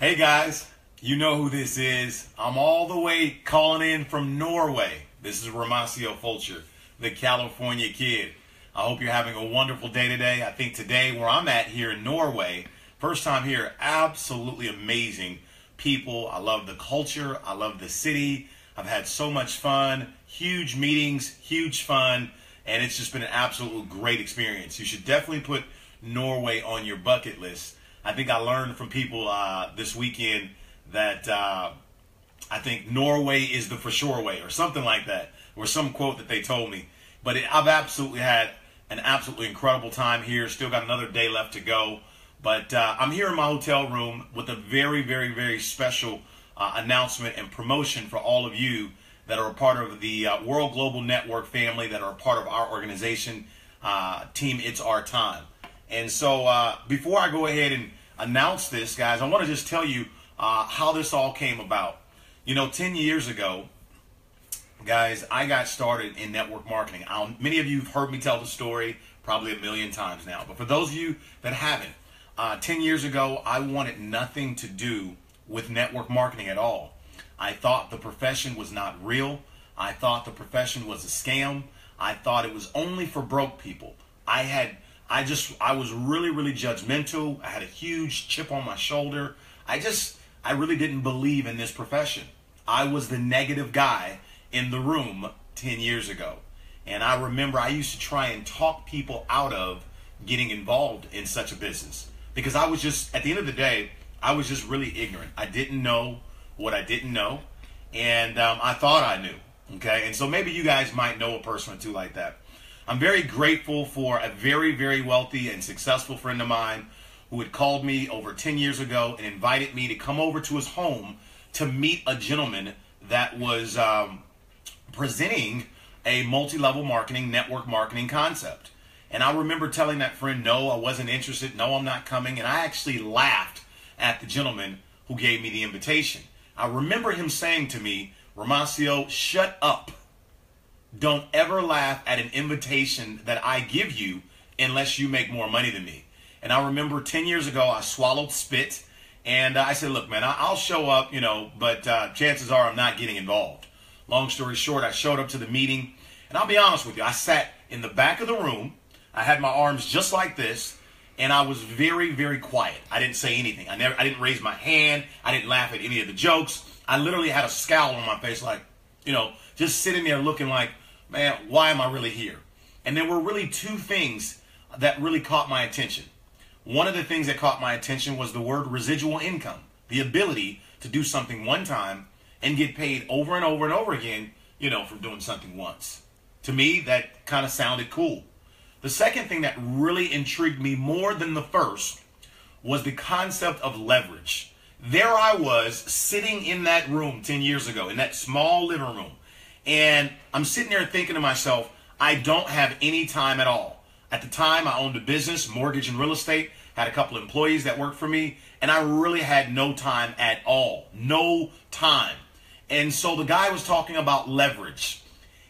Hey guys, you know who this is. I'm all the way calling in from Norway. This is Ramasio Fulcher, the California kid. I hope you're having a wonderful day today. I think today where I'm at here in Norway, first time here, absolutely amazing people. I love the culture. I love the city. I've had so much fun, huge meetings, huge fun, and it's just been an absolute great experience. You should definitely put Norway on your bucket list. I think I learned from people this weekend that I think Norway is the for sure way or something like that, or some quote that they told me. But I've absolutely had an absolutely incredible time here. Still got another day left to go. But I'm here in my hotel room with a very, very, very special announcement and promotion for all of you that are a part of the World Global Network family, that are a part of our organization, Team It's Our Time. And so before I go ahead and announce this, guys, I want to just tell you how this all came about. You know, 10 years ago, guys, I got started in network marketing. Many of you have heard me tell the story probably a million times now. But for those of you that haven't, 10 years ago, I wanted nothing to do with network marketing at all. I thought the profession was not real. I thought the profession was a scam. I thought it was only for broke people. I was really, really judgmental. I had a huge chip on my shoulder. I really didn't believe in this profession. I was the negative guy in the room 10 years ago. And I remember I used to try and talk people out of getting involved in such a business. Because I was just, at the end of the day, I was just really ignorant. I didn't know what I didn't know. And I thought I knew. Okay? And so maybe you guys might know a person or two like that. I'm very grateful for a very, very wealthy and successful friend of mine who had called me over 10 years ago and invited me to come over to his home to meet a gentleman that was presenting a multi-level marketing, network marketing concept. And I remember telling that friend, no, I wasn't interested. No, I'm not coming. And I actually laughed at the gentleman who gave me the invitation. I remember him saying to me, Ramasio, shut up. Don't ever laugh at an invitation that I give you unless you make more money than me. And I remember 10 years ago, I swallowed spit. And I said, look, man, I'll show up, but chances are I'm not getting involved. Long story short, I showed up to the meeting. And I'll be honest with you, I sat in the back of the room. I had my arms just like this. And I was very, very quiet. I didn't say anything. I didn't raise my hand. I didn't laugh at any of the jokes. I literally had a scowl on my face, like, just sitting there looking like, man, why am I really here? And there were really two things that really caught my attention. One of the things that caught my attention was the word residual income, the ability to do something one time and get paid over and over and over again, for doing something once. To me, that kind of sounded cool. The second thing that really intrigued me more than the first was the concept of leverage. There I was sitting in that room 10 years ago, in that small living room. And I'm sitting there thinking to myself, I don't have any time at all. At the time, I owned a business, mortgage and real estate, had a couple of employees that worked for me, and I really had no time at all. No time. And so the guy was talking about leverage.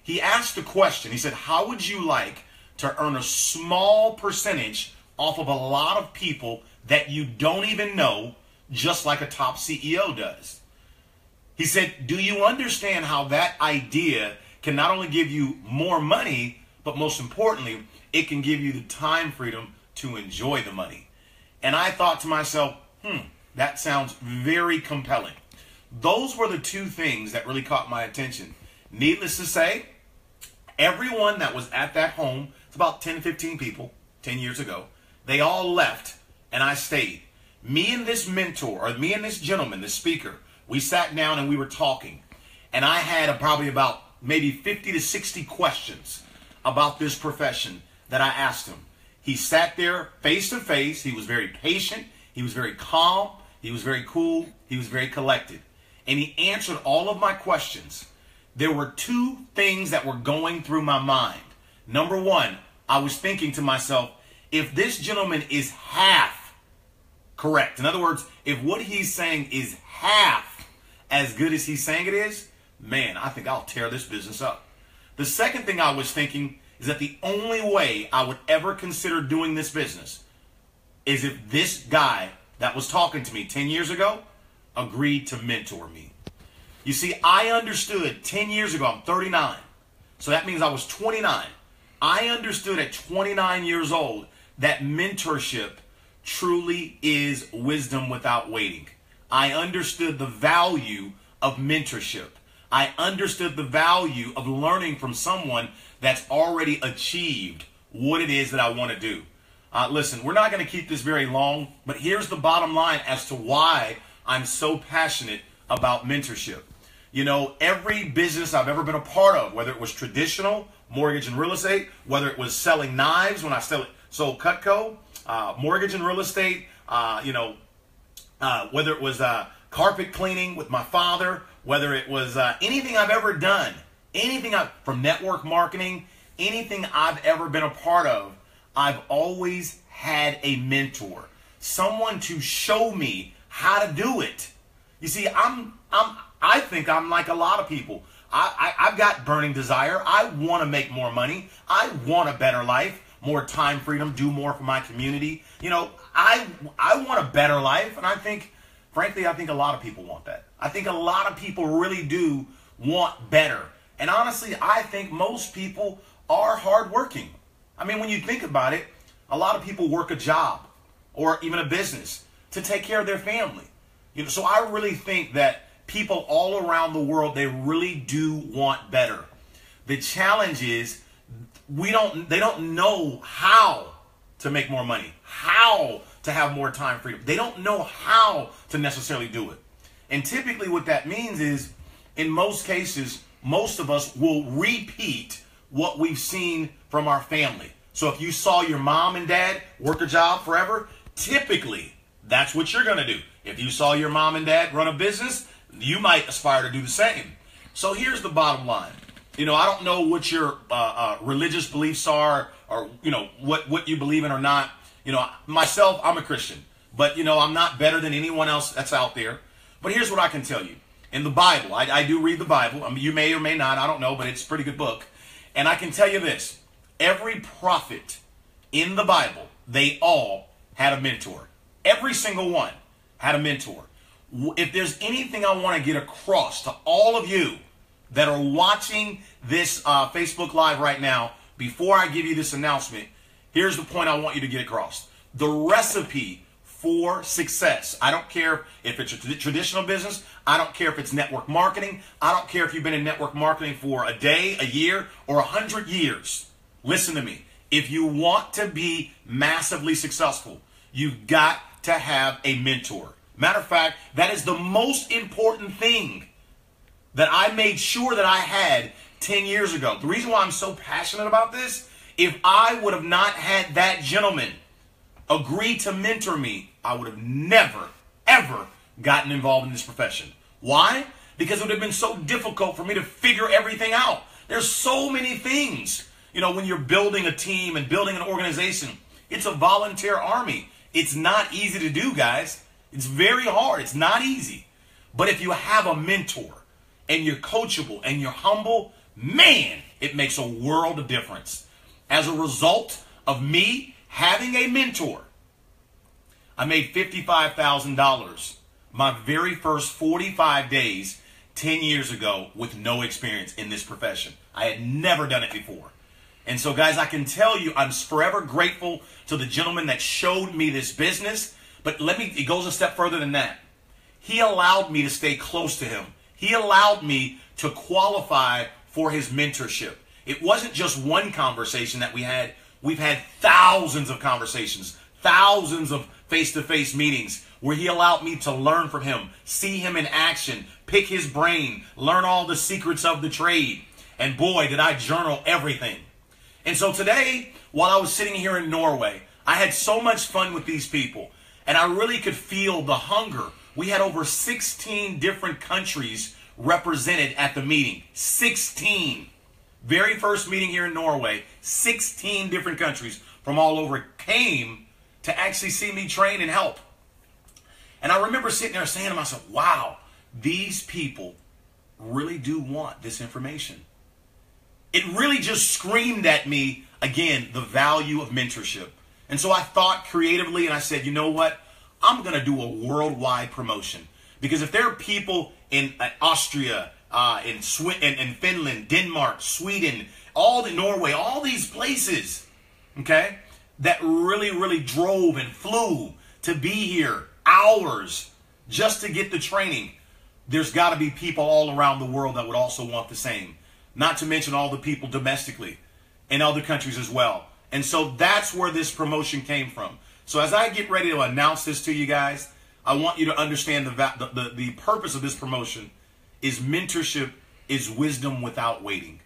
He asked the question, he said, how would you like to earn a small percentage off of a lot of people that you don't even know, just like a top CEO does? He said, do you understand how that idea can not only give you more money, but most importantly, it can give you the time freedom to enjoy the money? And I thought to myself, that sounds very compelling. Those were the two things that really caught my attention. Needless to say, everyone that was at that home, it's about 10, 15 people, 10 years ago, they all left and I stayed. Me and this mentor, or me and this gentleman, this speaker, we sat down and we were talking. And I had probably about maybe 50 to 60 questions about this profession that I asked him. He sat there face to face. He was very patient. He was very calm. He was very cool. He was very collected. And he answered all of my questions. There were two things that were going through my mind. Number one, I was thinking to myself, if this gentleman is half correct, in other words, if what he's saying is half as good as he's saying it is, man, I think I'll tear this business up. The second thing I was thinking is that the only way I would ever consider doing this business is if this guy that was talking to me 10 years ago agreed to mentor me. You see, I understood 10 years ago, I'm 39, so that means I was 29. I understood at 29 years old that mentorship truly is wisdom without waiting. I understood the value of mentorship. I understood the value of learning from someone that's already achieved what it is that I want to do. Listen, we're not going to keep this very long, but here's the bottom line as to why I'm so passionate about mentorship. You know, every business I've ever been a part of, whether it was traditional, mortgage and real estate, whether it was selling knives when I sold Cutco, mortgage and real estate, whether it was carpet cleaning with my father, whether it was anything I've ever done, from network marketing, anything I've ever been a part of, I've always had a mentor, someone to show me how to do it. You see, I think I'm like a lot of people. I've got burning desire. I want to make more money. I want a better life, more time freedom, do more for my community. You know, I want a better life, and I think, frankly, I think a lot of people want that. I think a lot of people really do want better. And honestly, I think most people are hardworking. I mean, when you think about it, a lot of people work a job or even a business to take care of their family. You know, so I really think that people all around the world, they really do want better. The challenge is they don't know how to make more money, how to have more time freedom. They don't know how to necessarily do it. And typically what that means is, in most cases, most of us will repeat what we've seen from our family. So if you saw your mom and dad work a job forever, typically that's what you're going to do. If you saw your mom and dad run a business, you might aspire to do the same. So here's the bottom line. You know, I don't know what your religious beliefs are, or, you know, what you believe in or not. You know, myself, I'm a Christian, but, you know, I'm not better than anyone else that's out there. But here's what I can tell you. In the Bible, I do read the Bible. I mean, you may or may not, I don't know, but it's a pretty good book. And I can tell you this. Every prophet in the Bible, they all had a mentor. Every single one had a mentor. If there's anything I want to get across to all of you that are watching this Facebook Live right now, before I give you this announcement, here's the point I want you to get across. The recipe for success. I don't care if it's a traditional business. I don't care if it's network marketing. I don't care if you've been in network marketing for a day, a year, or 100 years. Listen to me. If you want to be massively successful, you've got to have a mentor. Matter of fact, that is the most important thing that I made sure that I had 10 years ago. The reason why I'm so passionate about this, if I would have not had that gentleman agree to mentor me, I would have never, ever gotten involved in this profession. Why? Because it would have been so difficult for me to figure everything out. There's so many things. You know, when you're building a team and building an organization, it's a volunteer army. It's not easy to do, guys. It's very hard. It's not easy. But if you have a mentor and you're coachable and you're humble, man, it makes a world of difference. As a result of me having a mentor, I made $55,000 my very first 45 days 10 years ago with no experience in this profession. I had never done it before. And so, guys, I can tell you I'm forever grateful to the gentleman that showed me this business. But it goes a step further than that. He allowed me to stay close to him. He allowed me to qualify for his mentorship. It wasn't just one conversation that we had. We've had thousands of conversations, thousands of face-to-face meetings where he allowed me to learn from him, see him in action, pick his brain, learn all the secrets of the trade. And boy, did I journal everything. And so today, while I was sitting here in Norway, I had so much fun with these people. And I really could feel the hunger. We had over 16 different countries represented at the meeting. 16. Very first meeting here in Norway, 16 different countries from all over came to actually see me train and help. And I remember sitting there saying to myself, wow, these people really do want this information. It really just screamed at me, again, the value of mentorship. And so I thought creatively and I said, you know what? I'm going to do a worldwide promotion Because if there are people in Austria, in Finland, Denmark, Sweden, Norway, all these places, okay, that really, really drove and flew to be here hours just to get the training, there's got to be people all around the world that would also want the same. Not to mention all the people domestically in other countries as well. And so that's where this promotion came from. So as I get ready to announce this to you guys, I want you to understand the purpose of this promotion is mentorship is wisdom without waiting.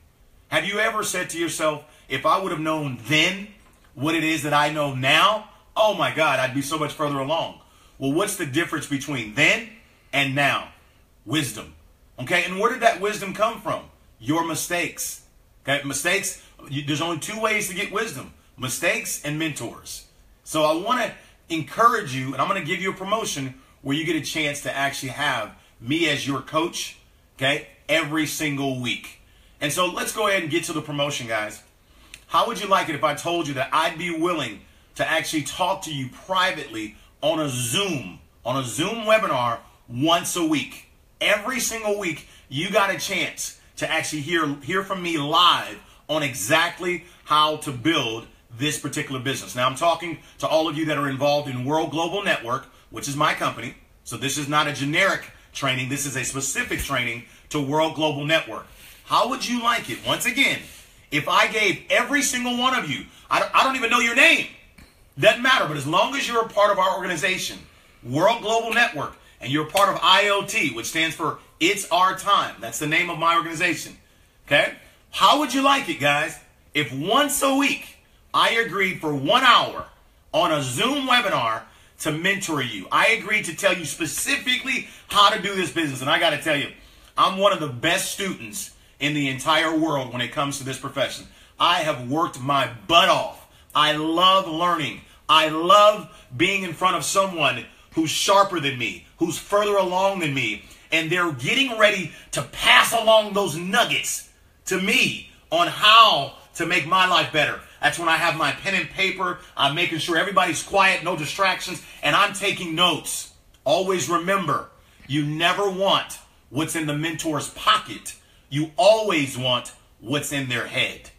Have you ever said to yourself, if I would have known then what it is that I know now, oh my God, I'd be so much further along. Well, what's the difference between then and now? Wisdom. Okay, and where did that wisdom come from? Your mistakes. Okay, mistakes, there's only two ways to get wisdom. Mistakes and mentors. So I want to encourage you, and I'm going to give you a promotion where you get a chance to actually have me as your coach, okay, every single week. And so let's go ahead and get to the promotion, guys. How would you like it if I told you that I'd be willing to actually talk to you privately on a Zoom webinar once a week? Every single week, you got a chance to actually hear from me live on exactly how to build this particular business. Now, I'm talking to all of you that are involved in World Global Network, which is my company. So this is not a generic training. This is a specific training to World Global Network. How would you like it, once again, if I gave every single one of you, I don't even know your name, doesn't matter, but as long as you're a part of our organization, World Global Network, and you're a part of IoT, which stands for It's Our Time. That's the name of my organization. Okay? How would you like it, guys, if once a week I agreed for 1 hour on a Zoom webinar to mentor you? I agreed to tell you specifically how to do this business. And I got to tell you, I'm one of the best students in the entire world when it comes to this profession. I have worked my butt off. I love learning. I love being in front of someone who's sharper than me, who's further along than me, and they're getting ready to pass along those nuggets to me on how to make my life better. That's when I have my pen and paper. I'm making sure everybody's quiet, no distractions, and I'm taking notes. Always remember, you never want what's in the mentor's pocket. You always want what's in their head.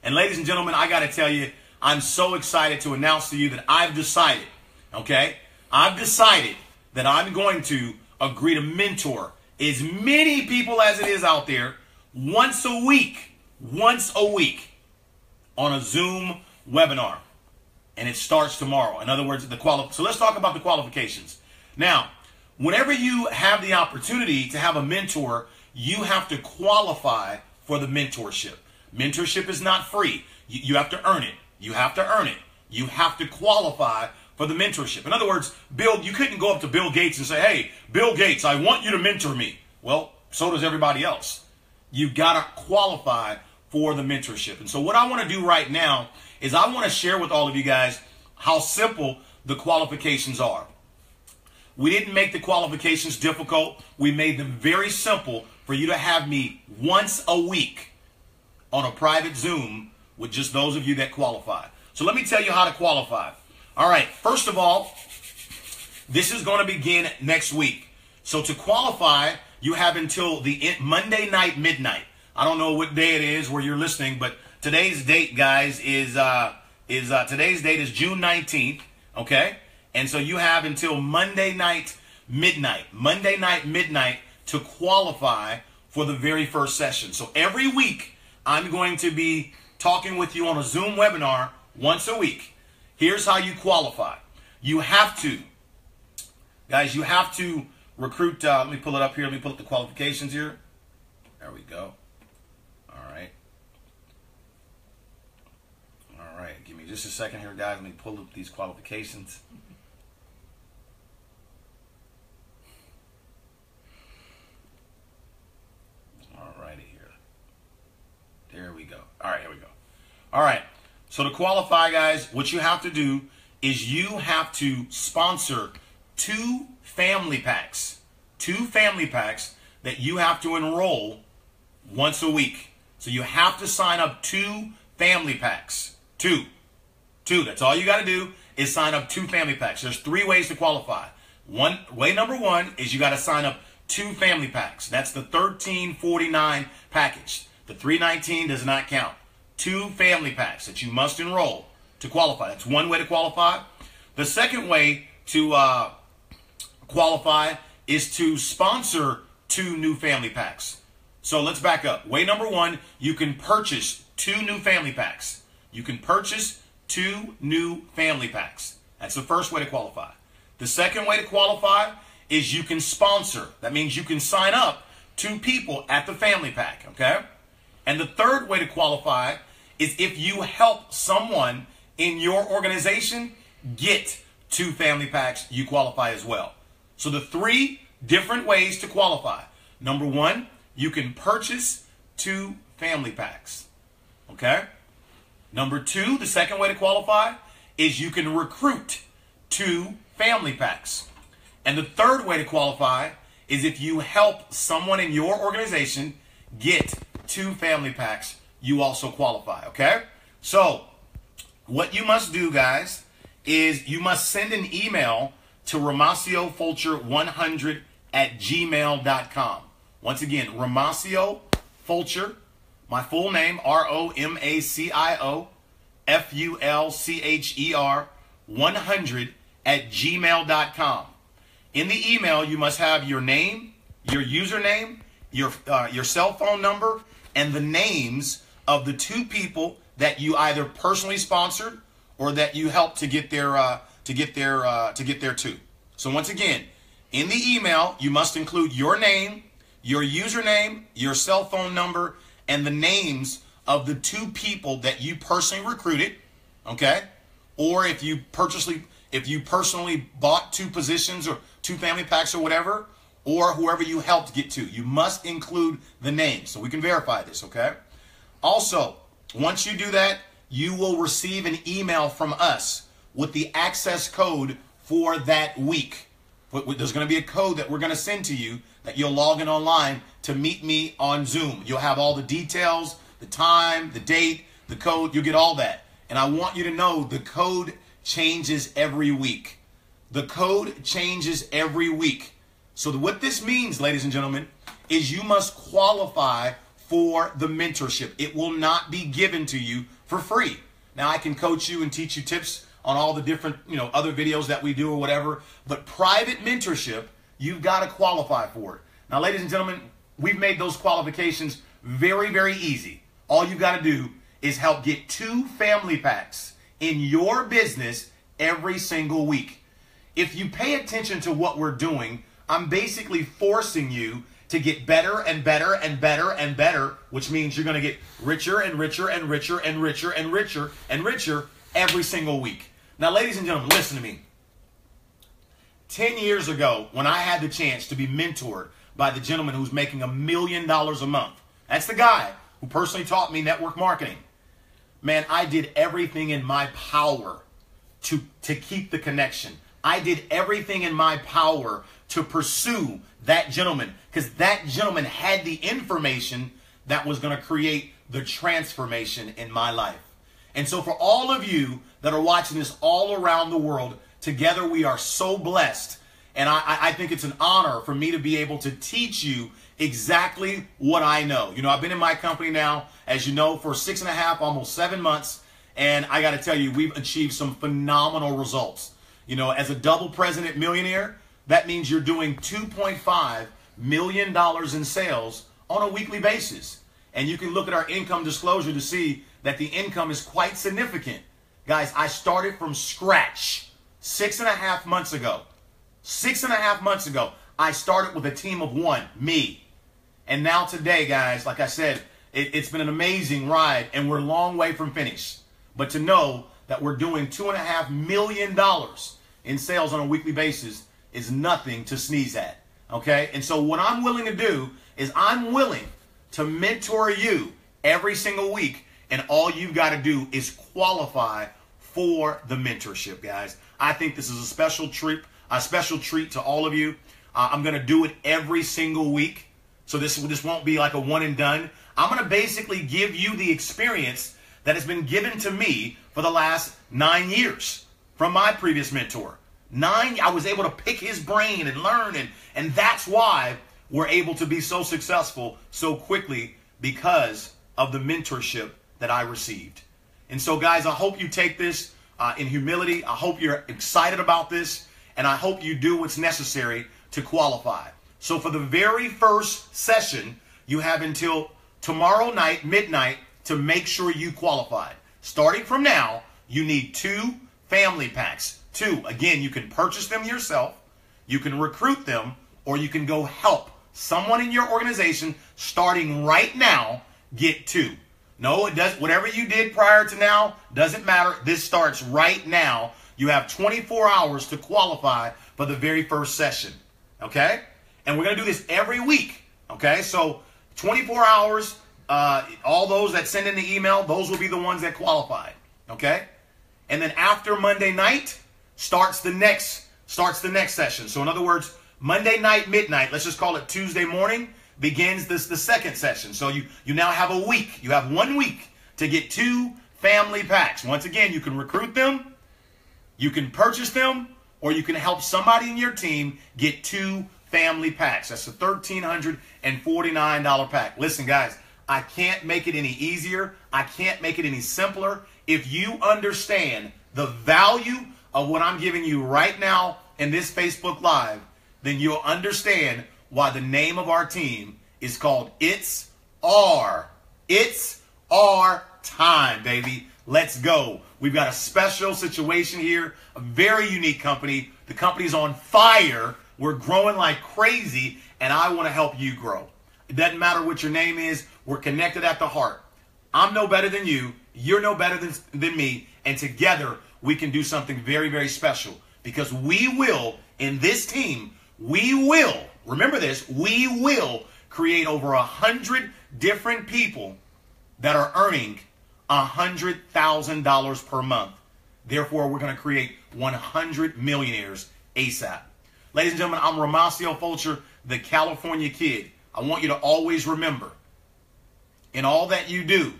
And ladies and gentlemen, I got to tell you, I'm so excited to announce to you that I've decided, okay? I've decided that I'm going to agree to mentor as many people as it is out there once a week on a Zoom webinar. And it starts tomorrow. In other words, so let's talk about the qualifications. Now, whenever you have the opportunity to have a mentor, you have to qualify for the mentorship. Mentorship is not free. You have to earn it. You have to earn it. You have to qualify for the mentorship. In other words, you couldn't go up to Bill Gates and say, hey, Bill Gates, I want you to mentor me. Well, so does everybody else. You've got to qualify for the mentorship. And so what I want to do right now is I want to share with all of you guys how simple the qualifications are. We didn't make the qualifications difficult. We made them very simple for you to have me once a week on a private Zoom with just those of you that qualify. So let me tell you how to qualify. All right, first of all, this is going to begin next week. So to qualify, you have until the Monday night midnight. I don't know what day it is where you're listening, but today's date, guys, is today's date is June 19th, okay? And so you have until Monday night midnight to qualify for the very first session. So every week, I'm going to be talking with you on a Zoom webinar once a week. Here's how you qualify. You have to, guys, you have to recruit, let me pull it up here. Let me pull up the qualifications here. There we go. All right. All right. Give me just a second here, guys. Let me pull up these qualifications. All righty here. There we go. All right, here we go. All right. So to qualify, guys, what you have to do is you have to sponsor 2 family packs. 2 family packs that you have to enroll once a week. So you have to sign up 2 family packs. 2. That's all you got to do is sign up 2 family packs. There's 3 ways to qualify. Way number one is you got to sign up 2 family packs. That's the $13.49 package. The $3.19 does not count. 2 family packs that you must enroll to qualify. That's one way to qualify. The second way to qualify is to sponsor 2 new family packs. So let's back up. Way number one, you can purchase 2 new family packs. You can purchase 2 new family packs. That's the first way to qualify. The second way to qualify is you can sponsor. That means you can sign up 2 people at the family pack, okay? And the third way to qualify is if you help someone in your organization get 2 family packs, you qualify as well. So the 3 different ways to qualify. Number one, you can purchase 2 family packs, okay? Number 2, the second way to qualify is you can recruit 2 family packs. And the third way to qualify is if you help someone in your organization get 2 family packs, you also qualify, okay? So what you must do, guys, is you must send an email to RomaccioFulcher100@gmail.com. Once again, Romacio Fulcher, my full name, ROMACIOFULCHER 100@gmail.com. In the email, you must have your name, your username, your cell phone number, and the names of the 2 people that you either personally sponsored or that you helped to get their too. So once again, in the email, you must include your name, your username, your cell phone number, and the names of the 2 people that you personally recruited, okay? Or if you personally bought 2 positions or 2 family packs or whatever, or whoever you helped get to, you must include the name so we can verify this, okay? Also, once you do that, you will receive an email from us with the access code for that week. There's going to be a code that we're going to send to you that you'll log in online to meet me on Zoom. You'll have all the details, the time, the date, the code. You'll get all that. And I want you to know the code changes every week. The code changes every week. So what this means, ladies and gentlemen, is you must qualify for the mentorship. It will not be given to you for free. Now, I can coach you and teach you tips on all the different, other videos that we do or whatever, but private mentorship, you've got to qualify for it. Now, ladies and gentlemen, we've made those qualifications very, very easy. All you got to do is help get 2 family packs in your business every single week. If you pay attention to what we're doing, I'm basically forcing you to get better and better and better and better, which means you're going to get richer and richer and richer and richer and richer and richer every single week. Now, ladies and gentlemen, listen to me. 10 years ago, when I had the chance to be mentored by the gentleman who's making $1 million a month, that's the guy who personally taught me network marketing. Man, I did everything in my power to keep the connection. I did everything in my power to pursue that gentleman because that gentleman had the information that was going to create the transformation in my life. And so for all of you that are watching this all around the world, together we are so blessed. And I think it's an honor for me to be able to teach you exactly what I know. I've been in my company now, as you know, for 6.5, almost 7 months. And I got to tell you, we've achieved some phenomenal results. As a double president millionaire, that means you're doing $2.5 million in sales on a weekly basis. And you can look at our income disclosure to see that the income is quite significant. Guys, I started from scratch 6.5 months ago. 6.5 months ago, I started with a team of 1, me. And now today, guys, like I said, it's been an amazing ride, and we're a long way from finish. But to know that we're doing $2.5 million in sales on a weekly basis is nothing to sneeze at, okay? And so what I'm willing to do is I'm willing to mentor you every single week, and all you've got to do is qualify for the mentorship, guys. I think this is a special treat to all of you. I'm going to do it every single week, so this won't be like a one and done. I'm going to basically give you the experience that has been given to me for the last 9 years from my previous mentor. I was able to pick his brain and learn. And that's why we're able to be so successful so quickly, because of the mentorship that I received. And so, guys, I hope you take this in humility. I hope you're excited about this. And I hope you do what's necessary to qualify. So for the very first session, you have until tomorrow night, midnight, to make sure you qualified. Starting from now, you need 2 family packs. 2. Again, you can purchase them yourself, you can recruit them, or you can go help someone in your organization starting right now get 2. No, it does. Whatever you did prior to now doesn't matter. This starts right now. You have 24 hours to qualify for the very first session. Okay? And we're going to do this every week. Okay? So 24 hours, all those that send in the email, those will be the ones that qualify. Okay? And then after Monday night starts the next session. So in other words, Monday night, midnight, let's just call it Tuesday morning, begins the second session. So you now have a week. You have 1 week to get 2 family packs. Once again, you can recruit them, you can purchase them, or you can help somebody in your team get 2 family packs. That's a $1,349 pack. Listen, guys, I can't make it any easier. I can't make it any simpler. If you understand the value of what I'm giving you right now in this Facebook Live, then you'll understand why the name of our team is called It's Our Time, baby. Let's go. We've got a special situation here, a very unique company. The company's on fire. We're growing like crazy, and I want to help you grow. It doesn't matter what your name is. We're connected at the heart. I'm no better than you. You're no better than me. And together, we can do something very, very special. Because we will, in this team, we will, remember this, we will create over 100 different people that are earning $100,000 per month. Therefore, we're going to create 100 millionaires ASAP. Ladies and gentlemen, I'm Ramasio Fulcher, the California Kid. I want you to always remember, in all that you do,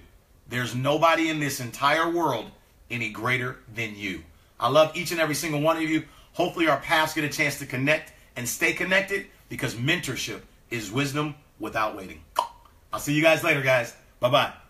there's nobody in this entire world any greater than you. I love each and every single one of you. Hopefully our paths get a chance to connect and stay connected, because mentorship is wisdom without waiting. I'll see you guys later, guys. Bye-bye.